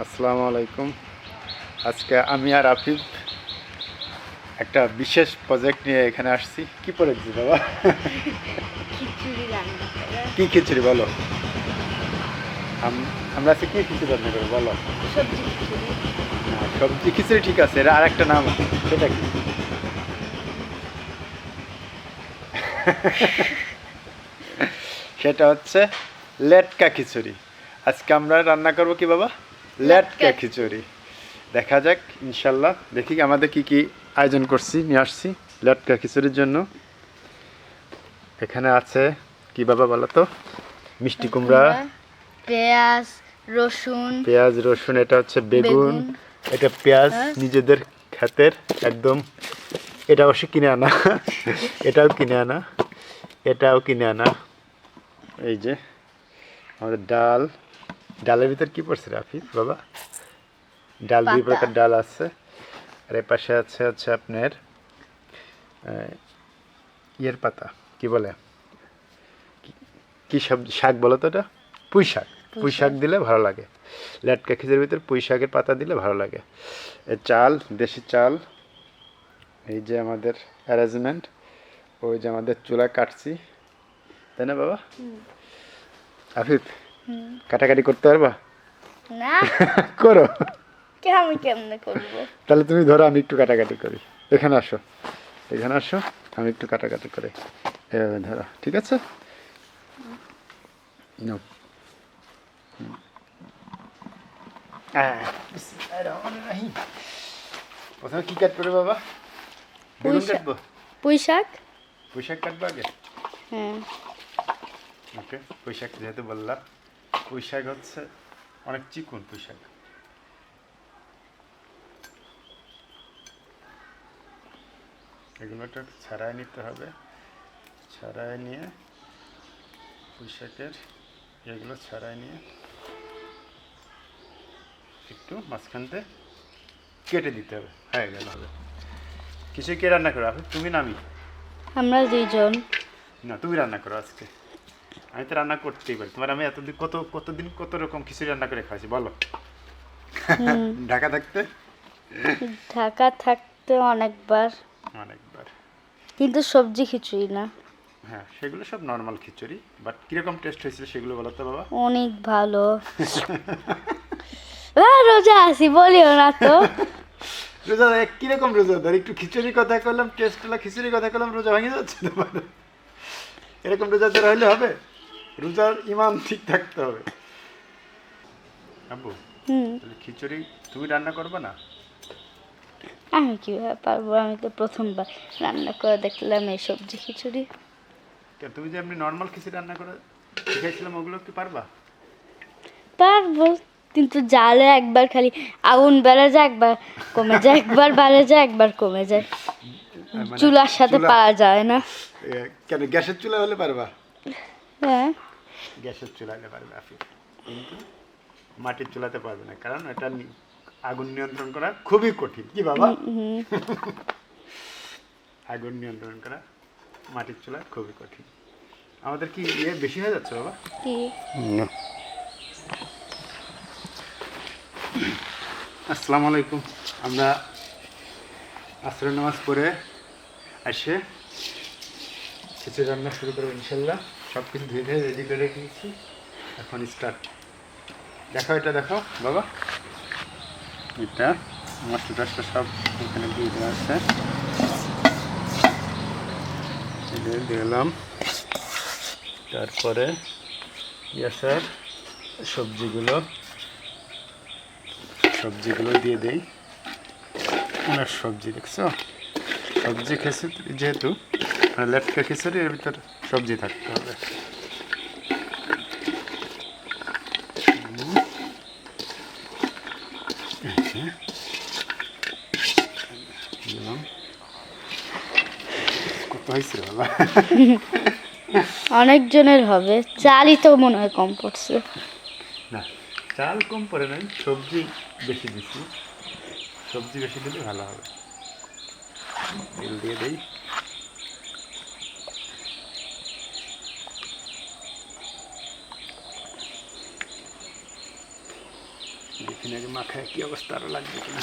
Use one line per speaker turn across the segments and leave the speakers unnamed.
আসসালামু আলাইকুম। আজকে আমি আর আফিফ একটা বিশেষ প্রজেক্ট নিয়ে এখানে আসছি। কি প্রজেক্ট বাবা?
খিচুড়ি রান্না করা।
কি খিচুড়ি বলো? আমরা আজকে কি খিচুড়ি রান্না করবো বলো?
সবজি খিচুড়ি।
না, সবজি খিচুড়ি ঠিক আছে, এর আর একটা নাম আছে, সেটা কি? সেটা হচ্ছে লেটকা খিচুড়ি। আজকে আমরা রান্না করব কি বাবা? লেটকা খিচুড়ি। দেখা যাক ইনশাল্লাহ। দেখি আমাদের কি কি আয়োজন করছি, নিয়ে আসছি লেটকা খিচুড়ির জন্য। এখানে আছে কি বাবা বলো তো? মিষ্টি কুমড়া,
পেঁয়াজ, রসুন,
এটা হচ্ছে বেগুন, এটা পেঁয়াজ নিজেদের ক্ষেতের একদম, এটা অবশ্য কিনে আনা, এটাও কিনে আনা, এটাও কিনে আনা। এই যে আমাদের ডাল, ডালের ভিতর কি পড়ছে রাফি বাবা? ডাল দুই প্রকার ডাল আছে। আর এর পাশে আছে হচ্ছে আপনার ইয়ের পাতা, কি বলে, কি সবজি শাক বলো তো? এটা পুঁই শাক। পুঁই শাক দিলে ভালো লাগে। লেটকা খিচুড়ির ভিতর পুঁই শাকের পাতা দিলে ভালো লাগে। চাল, দেশি চাল। এই যে আমাদের অ্যারেঞ্জমেন্ট, ওই যে আমাদের চুলা কাটছি, তাই না বাবা? আফিফ, কাটাকাটি করতে পারবা?
না।
করো।
আমি কেমনে করবো?
তাহলে তুমি ধরো, আমি একটু কাটাকাটি করি। এখানে আসো, এখানে আসো, আমি একটু কাটাকাটি করে এভাবে ধরো, ঠিক আছে? নাও। প্রথমে কি কাটবো রে বাবা? বেগুন কাটবো?
পুঁই শাক।
পুঁই শাক কাটবো আগে?
হ্যাঁ।
ওকে, পুঁই শাক যেহেতু বললাম, পুঁই শাক হচ্ছে অনেক চিকন পুঁই শাক। এগুলোটা ছাড়াই নিতে হবে। ছাড়াই নিয়ে পুঁই শাকের এগুলো ছাড়াই নিয়ে একটু মাঝখানতে কেটে দিতে হবে, হয়ে গেল হবে। কিছু কে রান্না করো আপনি? তুমি না আমি?
আমরা দুইজন।
না, তুমি রান্না করো আজকে। আমি তো রান্না করতেই পারি। তোমার আমি এতদিন কতদিন কত রকম খিচুড়ি রান্না করে খাইছি বলো? ঢাকা থাকতে?
ঢাকা থাকতে অনেকবার,
অনেকবার।
কিন্তু সবজি খিচুড়ি না।
হ্যাঁ, সেগুলো সব নর্মাল খিচুড়ি, বাট কিরকম টেস্ট হয়েছিল সেগুলো বলো তো বাবা?
অনেক ভালো। রোজা আছি, বলিও না তো।
রোজাদার কিরকম রোজাদার? একটু খিচুড়ির কথা করলাম, টেস্ট হলো, খিচুড়ির কথা করলাম, রোজা ভেঙে যাচ্ছে তোমার। এরকম রোজাদার হলে হবে? রোজার ইমান ঠিক থাকতে হবে। আব্বু, তাহলে খিচুড়ি তুমি রান্না করবে না?
আমি কিভাবে পারবো? আমি তো প্রথমবার রান্না করে দেখলাম এই সবজি খিচুড়ি।
তুমি যে এমনি নর্মাল খিচুড়ি রান্না করে শিখাইছিলাম, ওগুলো কি পারবা?
পারবো, কিন্তু জালে একবার খালি আগুন বেড়ে যায়, একবার কমে যায়, একবার বেড়ে যায়, একবার কমে যায়।
মানে
চুলার সাথে পারা যায় না।
কেন, গ্যাসের চুলা হলে পারবা?
হ্যাঁ।
গ্যাসের চুলা হলে পারবে আপনি, কিন্তু মাটির চুলাতে পারবে না, কারণ এটা আগুন নিয়ন্ত্রণ করা খুবই কঠিন। কি বাবা? আগুন নিয়ন্ত্রণ করা মাটির চুলা খুবই কঠিন। আমাদের কি ইয়ে বেশি হয়ে যাচ্ছে বাবা?
কি?
আসসালামু আলাইকুম। আমরা আসরের নামাজ পড়ে এসে খিচুড়ি রান্না শুরু করবো ইনশাল্লাহ। সব কিছু ধুয়ে ধুয়ে রেডি করে রেখেছি, এখন স্টার্ট। দেখো, এটা দেখো বাবা, এটা মশলা টসলা সব এখানে দিয়ে দেওয়া আছে, দিলাম। তারপরে গ্যাসের সবজিগুলো দিয়ে দেই। অনেক সবজি দেখছো, সবজি খিচুড়ি যেহেতু, মানে লেটকা খিচুড়ি, এর ভিতর সবজি থাকতে হবে। কত হয়েছে বাবা?
অনেকজনের হবে, চালই তো মনে হয় কম পড়ছে।
না, চাল কম পড়ে নাই, সবজি বেশি দিচ্ছি। সবজি বেশি দিলে ভালো হবে। তেল দিয়ে দেই। দেখি না যে মাখায় কি অবস্থা, আরো লাগবে কিনা।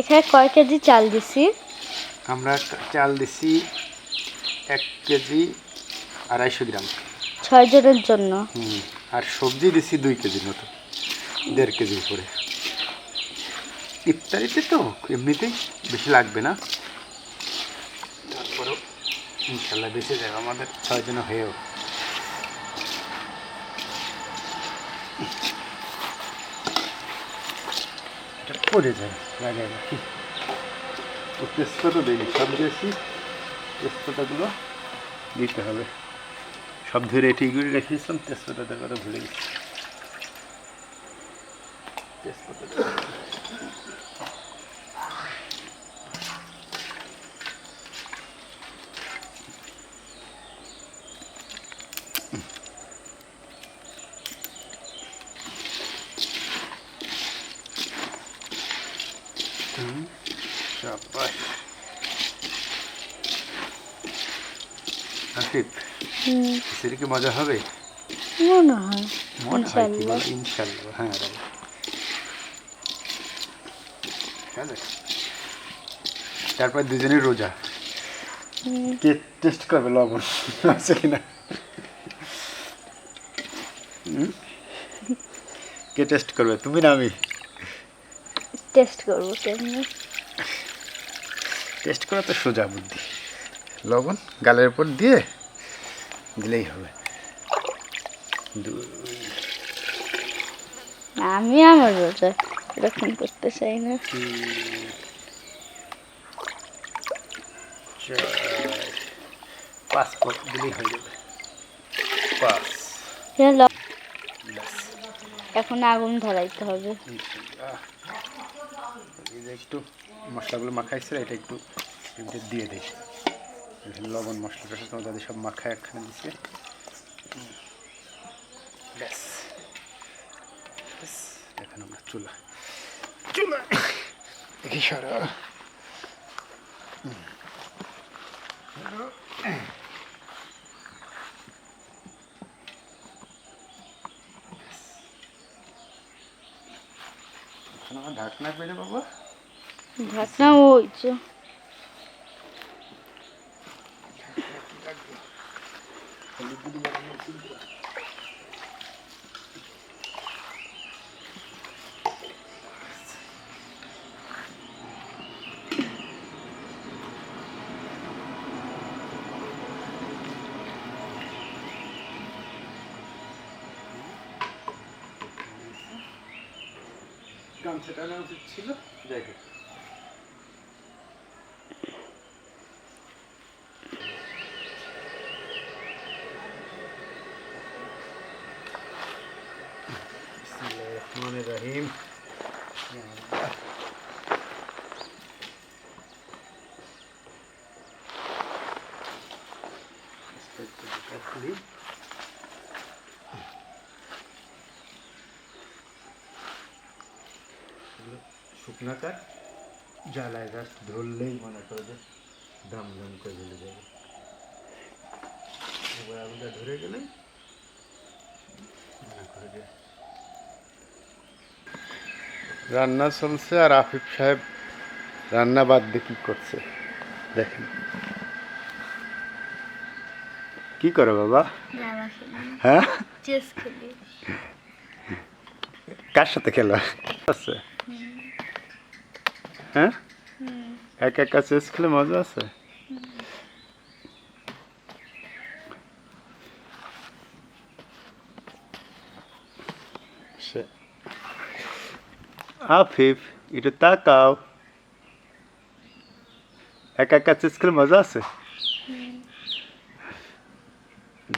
এখানে কয় কেজি চাল দিছি?
আমরা চাল দিছি 1 কেজি 250 গ্রাম।
6 জনের জন্য।
আর সবজি দিছি 2 কেজির মতো, 1.5 কেজির উপরে। ইফতারিতে তো এমনিতেই বেশি লাগবে না, তারপরেও ইনশাল্লাহ বেঁচে যাবে আমাদের 6 জন হয়েও। এটা পড়ে যায়, লাগাই রাখি। ও তেজপাতা দিই, সব দিয়েছি, তেজপাতাগুলো দিতে হবে। সব ধরে এটি করে রেখেছিলাম, তেজপাতা দেওয়াটা ভুলে গেছি। তেজপাতা শাবাশ। আফিফ, খিচুড়ি কি মজা হবে?
মনে হয়।
মনে হয় কি
ইনশাআল্লাহ।
বলো? ইনশাল্লাহ। হ্যাঁ রাইট। তারপর দুজনের রোজা, কে টেস্ট করবে লবণ আছে কিনা? কে টেস্ট করবে, তুমি না আমি?
টেস্ট করবো কেমনি?
টেস্ট করা তো সোজা বুদ্ধি, লবণ গালের উপর দিয়ে দিলেই হবে।
আমি আমার রোজা এরকম করতে চাই না।
5 পট দিলেই হয়ে যাবে। 5
হ্যালো,
ব্যাস।
এখন আগুন ধরাইতে হবে।
এই যে একটু মশলাগুলো মাখাইছে, এটা একটু এমনি দিয়ে দিই। লবণ মশলা টশলা তোমার দাদি সব মাখায় একখানে দিচ্ছে। ব্যাস ব্যাস। এখন আমরা চুলা চুলা দেখি সারা আমার ঢাকনা পেলে বাবা।
ঢাকনা ওই যে
গামছাটা নেওয়া উচিত ছিল, যাই হোক। বিসমিল্লাহির রহমানির রহিম। শুকনা কাঠ জ্বালায় গাছ ধরলেই মনে করে যে দাম দাম করে জ্বলে যাবে। এবার আগুনটা ধরে গেলে মনে করে যে রান্না চলছে, আর আফিফ সাহেব রান্না বাদ দিয়ে কি করছে দেখেন। কি করে বাবা? হ্যাঁ,
চেস খেলি।
কার সাথে খেলো আছে? হ্যাঁ, একা একা চেস খেলে মজা আছে? আফিফ একটু তাকাও, একা একা চেস খেলে মজা আছে?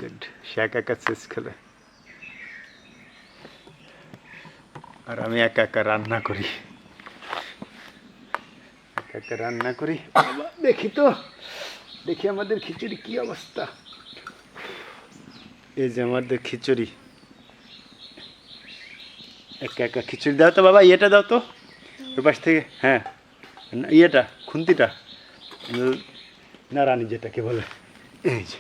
Good. সে একা একা চেস খেলে, আর আমি একা একা রান্না করি। একা একা রান্না করি। বাবা, দেখি তো, দেখি আমাদের খিচুড়ি কি অবস্থা। এই যে আমাদের খিচুড়ি, একা একা খিচুড়ি দাও তো বাবা। ইয়েটা দাও তো ওই পাশ থেকে। হ্যাঁ, ইয়েটা খুন্তিটা না রানী যেটাকে বলে, এই যে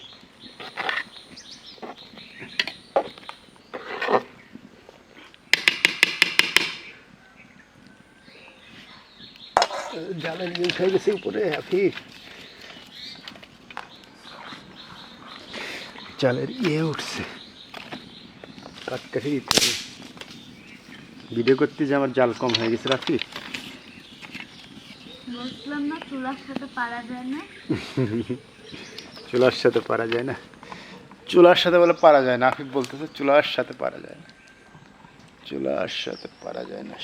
জালের জিনিস হয়ে গেছে উপরে হাফি, জালের উঠছে, কাটকাঠি দিতে হবে। ভিডিও করতে যে আমার জাল কম হয়ে গেছে রাফি।
বলছিলাম না চুলার সাথে পারা যায় না।
চুলার সাথে পারা যায় না, চুলার সাথে বলে পারা যায় না, আফিফ বলতেছে চুলার সাথে পারা যায় না, চুলার সাথে পারা যায় না,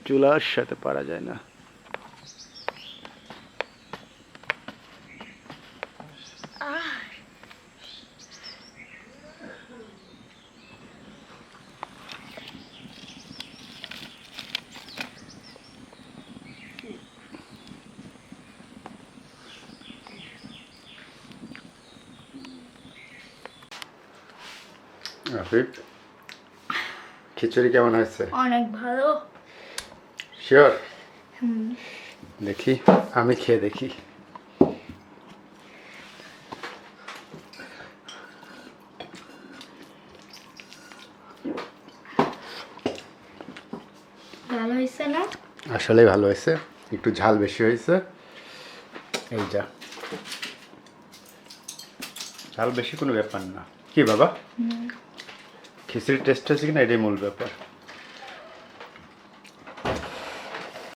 চুলার সাথে পারা যায় না। আফিফ, খিচুড়ি কেমন হয়েছে?
অনেক ভালো।
শিওর? দেখি, আমি খেয়ে দেখি।
ভালো হয়েছে না?
আসলেই ভালো হয়েছে, একটু ঝাল বেশি হয়েছে। এই যা, ঝাল বেশি কোনো ব্যাপার না। কি বাবা, খিচুড়ির টেস্ট হয়েছে কিনা এটাই মূল ব্যাপার।